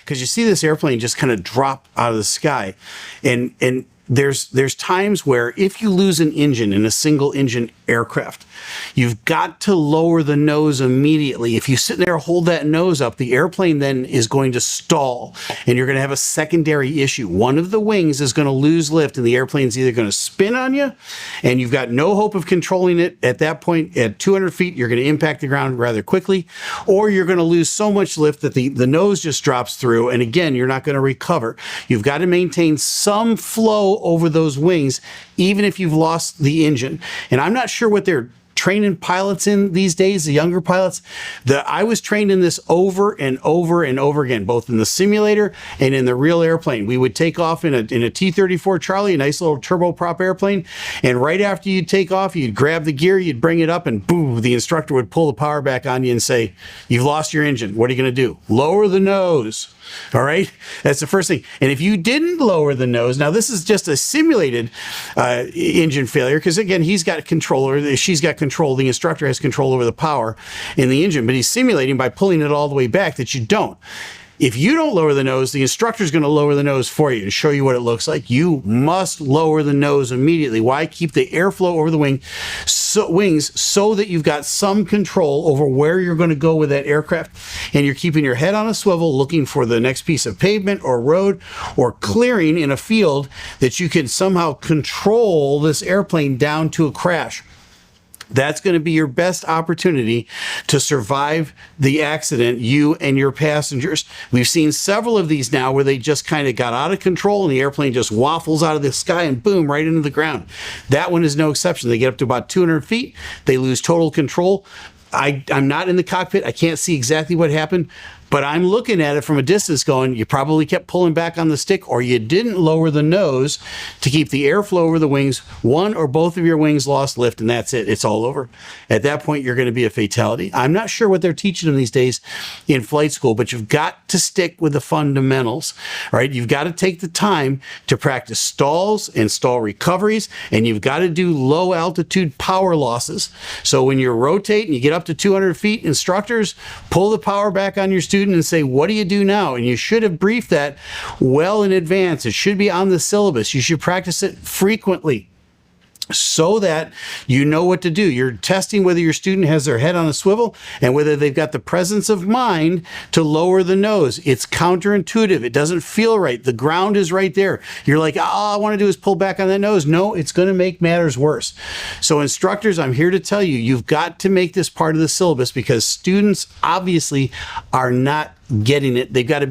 because you see this airplane just kind of drop out of the sky. And there's times where if you lose an engine in a single engine aircraft, you've got to lower the nose immediately. If you sit there and hold that nose up, the airplane then is going to stall and you're going to have a secondary issue. One of the wings is going to lose lift and the airplane's either going to spin on you and you've got no hope of controlling it. At that point, at 200 feet, you're going to impact the ground rather quickly, or you're going to lose so much lift that the nose just drops through. And again, you're not going to recover. You've got to maintain some flow over those wings, even if you've lost the engine. And I'm not sure what they're training pilots in these days, the younger pilots. I was trained in this over and over and over again, both in the simulator and in the real airplane. We would take off in a T-34 Charlie, a nice little turboprop airplane, and right after you'd take off, you'd grab the gear, you'd bring it up, and boom, the instructor would pull the power back on you and say, "You've lost your engine. What are you going to do? Lower the nose." All right, that's the first thing. And if you didn't lower the nose, now this is just a simulated engine failure, because again, he's got control, or she's got control, the instructor has control over the power in the engine, but he's simulating by pulling it all the way back that you don't. If you don't lower the nose, the instructor is going to lower the nose for you and show you what it looks like. You must lower the nose immediately. Why? Keep the airflow over the wings so that you've got some control over where you're going to go with that aircraft, and you're keeping your head on a swivel looking for the next piece of pavement or road or clearing in a field that you can somehow control this airplane down to a crash. That's going to be your best opportunity to survive the accident, you and your passengers. We've seen several of these now where they just kind of got out of control and the airplane just waffles out of the sky and boom, right into the ground. That one is no exception. They get up to about 200 feet. They lose total control. I'm not in the cockpit. I can't see exactly what happened, but I'm looking at it from a distance going, you probably kept pulling back on the stick, or you didn't lower the nose to keep the airflow over the wings. One or both of your wings lost lift, and that's it. It's all over. At that point, you're going to be a fatality. I'm not sure what they're teaching them these days in flight school, but you've got to stick with the fundamentals, right? You've got to take the time to practice stalls and stall recoveries, and you've got to do low altitude power losses. So when you rotate and you get up to 200 feet, instructors pull the power back on your student and say, "What do you do now?" And you should have briefed that well in advance. It should be on the syllabus. You should practice it frequently so that you know what to do. You're testing whether your student has their head on a swivel and whether they've got the presence of mind to lower the nose. It's counterintuitive. It doesn't feel right. The ground is right there. You're like, all I want to do is pull back on that nose. No, it's going to make matters worse. So instructors, I'm here to tell you, you've got to make this part of the syllabus, because students obviously are not getting it. They've got to